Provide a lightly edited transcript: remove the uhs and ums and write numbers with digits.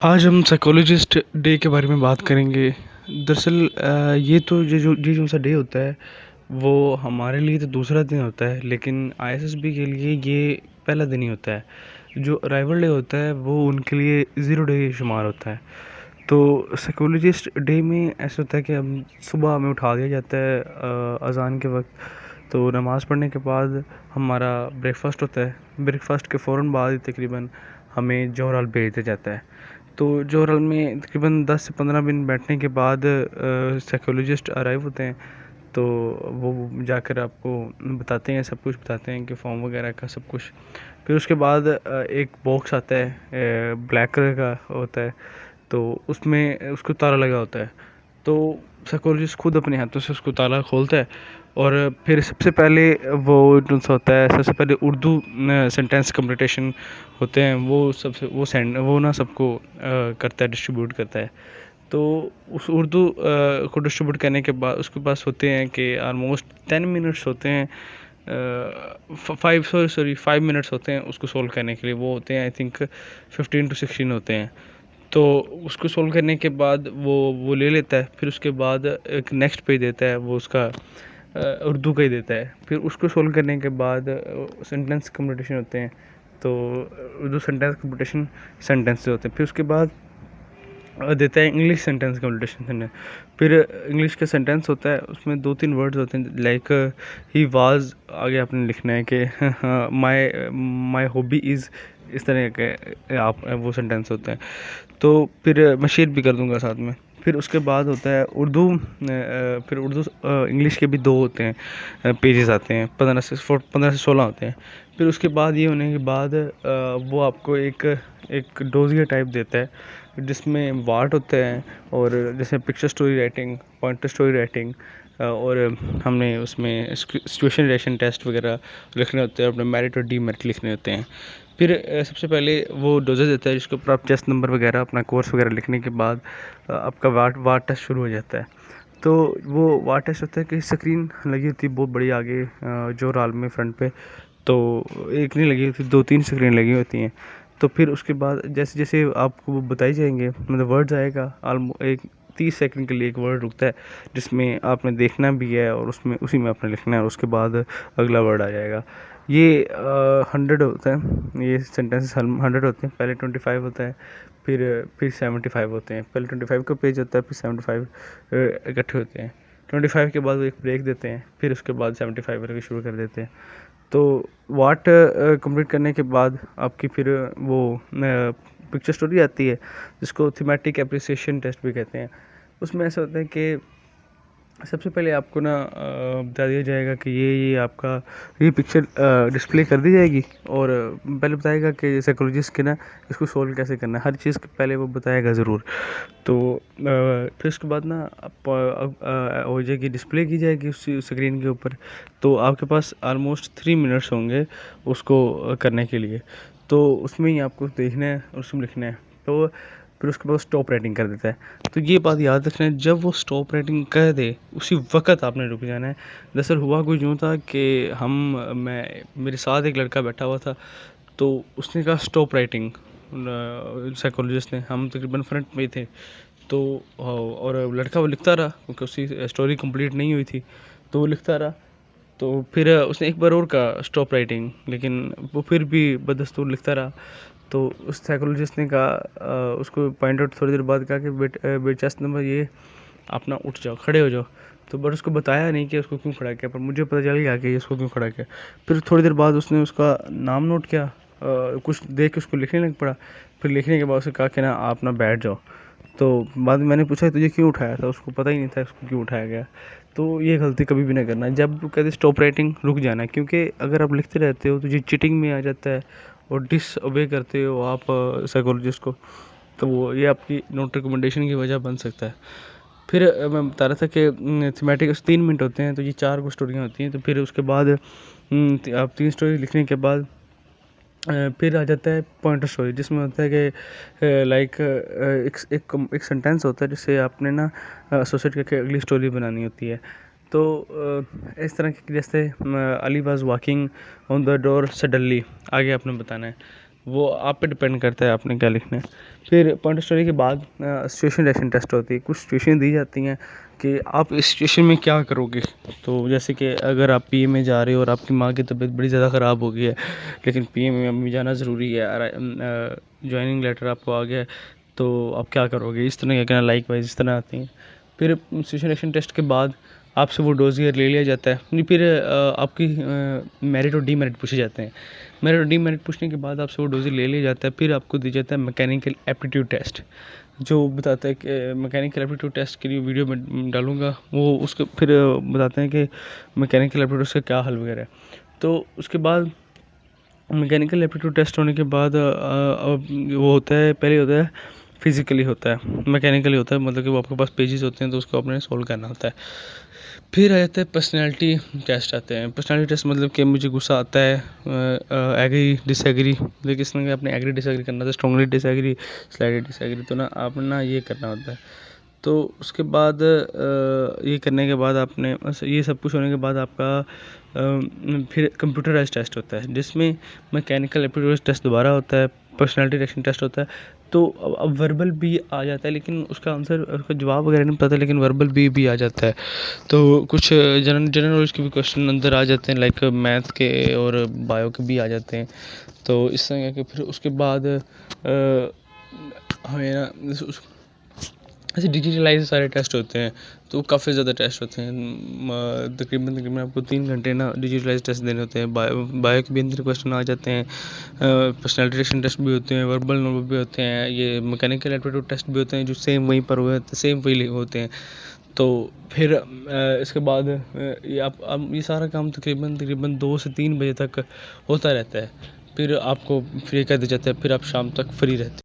आज हम psychologist day के बारे में बात करेंगे। दरअसल ये जो सा डे होता है, वो हमारे लिए तो दूसरा दिन होता है, लेकिन आईएसएसबी के लिए ये पहला दिन ही होता है। जो अराइवल डे होता है, वो उनके लिए ज़ीरो डे शुमार होता है। तो साइकोलॉजिस्ट डे में ऐसा होता है कि हम सुबह हमें उठा दिया जाता है अज़ान के वक़्त। तो नमाज़ पढ़ने के बाद हमारा ब्रेकफ़ास्ट होता है। ब्रेकफ़ास्ट के फ़ौरन बाद ही तकरीबन हमें जोहर हॉल भेज दिया जाता है। तो जोहर हॉल में तकरीबन 10 से 15 मिनट बैठने के बाद साइकोलॉजिस्ट अराइव होते हैं। तो वो जाकर आपको बताते हैं, सब कुछ बताते हैं कि फॉर्म वगैरह का सब कुछ। फिर उसके बाद एक बॉक्स आता है, ब्लैक कलर का होता है। तो उसमें उसको ताला लगा होता है। तो साइकोलॉजिस्ट खुद अपने हाथों से उसको ताला खोलता है और फिर सबसे पहले वो जो सा होता है, सबसे पहले उर्दू सेंटेंस कंप्लीटेशन होते हैं, वो ना सबको करता है, डिस्ट्रीब्यूट करता है। तो उस उर्दू को डिस्ट्रीब्यूट करने के बाद उसके पास होते हैं कि ऑलमोस्ट 10 मिनट्स होते हैं, 5 मिनट्स होते हैं उसको सोल्व करने के लिए। वो होते हैं आई थिंक 15 to 16 होते हैं। तो उसको सोल्व करने के बाद वो ले लेता है। फिर उसके बाद एक नेक्स्ट पेज देता है, वो उसका उर्दू का ही देता है। फिर उसको सोल्व करने के बाद सेंटेंस कंप्लीटेशन होते हैं। तो उर्दू सेंटेंस कंप्लीटेशन सेंटेंस होते हैं। फिर उसके बाद देता है इंग्लिश सेंटेंस कंप्लीटेशन सेंटेंस। फिर इंग्लिश का सेंटेंस होता है, उसमें 2-3 वर्ड्स होते हैं लाइक ही वाज, आगे आपने लिखना है कि माय माय हॉबी इज़, इस तरह के आप वो सेंटेंस होते हैं। तो फिर मैं शेयर भी कर दूंगा साथ में। फिर उसके बाद होता है उर्दू, फिर उर्दू इंग्लिश के भी 2 होते हैं, पेजेस आते हैं, 15 से 16 होते हैं। फिर उसके बाद ये होने के बाद वो आपको एक एक डोजियर टाइप देता है, जिसमें वार्ड होते हैं और जैसे picture story writing, pointer story writing, और हमने उसमें सिचुएशन रिलेशन टेस्ट वगैरह लिखने होते हैं, अपने मेरिट और डीमेरिट लिखने होते हैं। फिर सबसे पहले वो डोजेज देता है, जिसके ऊपर आप चेस्ट नंबर वगैरह, अपना कोर्स वगैरह लिखने के बाद आपका वार्ड टेस्ट शुरू हो जाता है। तो वो वार्ड टेस्ट होता है कि स्क्रीन लगी होती है बहुत बड़ी आगे, जो राल में फ्रंट पे। तो एक नहीं लगी होती, 2-3 स्क्रीन लगी होती हैं। तो फिर उसके बाद जैसे जैसे आपको वो बताई जाएंगे, मतलब वर्ड्स आएगा, एक 30 सेकंड के लिए एक वर्ड रुकता है, जिसमें आपने देखना भी है और उसमें उसी में आपने लिखना है, और उसके बाद अगला वर्ड आ जाएगा। ये 100 होता है, ये सेंटेंसेस 100 होते हैं। पहले 25 होता है, फिर 75 होते हैं। पहले 25 का पेज होता है, फिर 75 इकट्ठे होते हैं। 25 के बाद वो एक ब्रेक देते हैं, फिर उसके बाद 75 करके शुरू कर देते हैं। तो वाट कंप्लीट करने के बाद आपकी फिर वो पिक्चर स्टोरी आती है, जिसको थीमेटिक एप्रिसिएशन टेस्ट भी कहते हैं। उसमें ऐसा होता है कि सबसे पहले आपको ना बता दिया जाएगा कि ये आपका ये पिक्चर डिस्प्ले कर दी जाएगी, और पहले बताएगा कि साइकोलॉजिस्ट के ना इसको सोल्व कैसे करना है, हर चीज़ के पहले वो बताएगा ज़रूर। तो फिर उसके बाद ना आप हो जाएगी, डिस्प्ले की जाएगी उस स्क्रीन के ऊपर। तो आपके पास ऑलमोस्ट 3 मिनट्स होंगे उसको करने के लिए। तो उसमें ही आपको देखना है और उसमें लिखना है। तो फिर उसके बाद स्टॉप राइटिंग कर देता है। तो ये बात याद रखना है, जब वो स्टॉप राइटिंग कर दे उसी वक्त आपने रुक जाना है। दरअसल हुआ कुछ यूँ था कि मैं मेरे साथ एक लड़का बैठा हुआ था, तो उसने कहा स्टॉप राइटिंग, साइकोलॉजिस्ट ने। हम तकरीबन फ्रंट में ही थे। तो और लड़का वो लिखता रहा, क्योंकि उसकी स्टोरी कंप्लीट नहीं हुई थी, तो वो लिखता रहा। तो फिर उसने एक बार और कहा स्टॉप राइटिंग, लेकिन वो फिर भी बदस्तूर लिखता रहा। तो उस साइकोलॉजिस्ट ने कहा, उसको पॉइंट आउट थोड़ी देर बाद कहा कि बेट चेस्ट नंबर ये, अपना उठ जाओ, खड़े हो जाओ। तो बट उसको बताया नहीं कि उसको क्यों खड़ा किया, पर मुझे पता चल गया कि इसको क्यों खड़ा किया। फिर थोड़ी देर बाद उसने उसका नाम नोट किया, कुछ देख के उसको लिखने लग पड़ा। फिर लिखने के बाद उसने कहा कि ना आप ना बैठ जाओ। तो बाद में मैंने पूछा तुझे क्यों उठाया था, उसको पता ही नहीं था उसको क्यों उठाया गया। तो ये गलती कभी भी ना करना, जब कहते स्टॉप राइटिंग रुक जाना है, क्योंकि अगर आप लिखते रहते हो तो ये चीटिंग में आ जाता है, और डिसओबे करते हो आप साइकोलॉजिस्ट को, तो वो ये आपकी नोट रिकमेंडेशन की वजह बन सकता है। फिर मैं बता रहा था कि थीमेटिक 3 मिनट होते हैं, तो ये 4 को स्टोरियाँ होती हैं। तो फिर उसके बाद आप 3 स्टोरी लिखने के बाद फिर आ जाता है पॉइंटर स्टोरी, जिसमें होता है कि लाइक एक सेंटेंस होता है जिससे आपने ना एसोसिएट करके अगली स्टोरी बनानी होती है। तो इस तरह के जैसे Ali was walking on the door suddenly, आगे आपने बताना है। वो आप पे डिपेंड करता है आपने क्या लिखना है। फिर पॉइंट ऑफ स्टडी के बाद सिचुएशन रिएक्शन टेस्ट होती है। कुछ सिचुएशन दी जाती हैं कि आप इस सिचुएशन में क्या करोगे। तो जैसे कि अगर आप पीए में जा रहे हो और आपकी माँ की तबीयत बड़ी ज़्यादा ख़राब हो गई है, लेकिन पीए में अभी जाना ज़रूरी है, ज्वाइनिंग लेटर आपको आ गया है, तो आप क्या करोगे, इस तरह क्या लाइक वाइज इस तरह आती हैं। फिर सिचुएशन रिएक्शन टेस्ट के बाद आपसे वो डोजियर ले लिया जाता है। फिर आपकी मेरिट और डीमेरिट पूछे जाते हैं। मेरिट और डीमेरिट पूछने के बाद आपसे वो डोजियर ले लिया जाता है। फिर आपको दिया जाता है मैकेनिकल एप्टीट्यूड टेस्ट, जो बताता है कि मैकेनिकल एप्टीट्यूड टेस्ट के लिए वीडियो में डालूंगा, वो उसके फिर बताते हैं कि मैकेनिकल एप्टीट्यूड का क्या हल वगैरह है। तो उसके बाद मैकेनिकल एप्टीट्यूड टेस्ट होने के बाद वो होता है, पहले होता है फिज़िकली होता है, मैकेनिकली होता है, मतलब कि वो आपके पास पेजेस होते हैं तो उसको आपने सोल्व करना होता है। फिर आ जाता है पर्सनैलिटी टेस्ट आते हैं। पर्सनैलिटी टेस्ट मतलब कि मुझे गुस्सा आता है, एग्री डिसएग्री, मतलब किस तरह आपने एग्री डिसएग्री करना था, स्ट्रांगली डिसएग्री, स्लाइटली डिसएग्री, तो ना आपने ना ये करना होता है। तो उसके बाद ये करने के बाद आपने ये सब कुछ होने के बाद आपका फिर कंप्यूटराइज्ड टेस्ट होता है, जिसमें मैकेनिकल एप्टीट्यूड टेस्ट दोबारा होता है, पर्सनैलिटी रिएक्शन टेस्ट होता है। तो अब वर्बल भी आ जाता है, लेकिन उसका आंसर, उसका जवाब वगैरह नहीं पता, लेकिन वर्बल भी आ जाता है। तो कुछ जनरल नॉलेज के भी क्वेश्चन अंदर आ जाते हैं, लाइक मैथ के और बायो के भी आ जाते हैं। तो इस तरह के फिर उसके बाद हमें ना ऐसे डिजिटलाइज सारे टेस्ट होते हैं, तो काफ़ी ज़्यादा टेस्ट होते हैं। तकरीबन आपको 3 घंटे ना डिजिटलाइज टेस्ट देने होते हैं। बायो के भी अंदर क्वेश्चन आ जाते हैं, पर्सनैलिटी रिएक्शन टेस्ट भी होते हैं, वर्बल नॉलेज भी होते हैं, ये मैकेनिकल एप्टीट्यूड टेस्ट भी होते हैं, जो सेम वहीं पर हुए सेम वही होते हैं। तो फिर इसके बाद ये आप ये सारा काम तकरीबन 2 से 3 बजे तक होता रहता है। फिर आपको फ्री कर दिया जाता है, फिर आप शाम तक फ्री रहते हैं।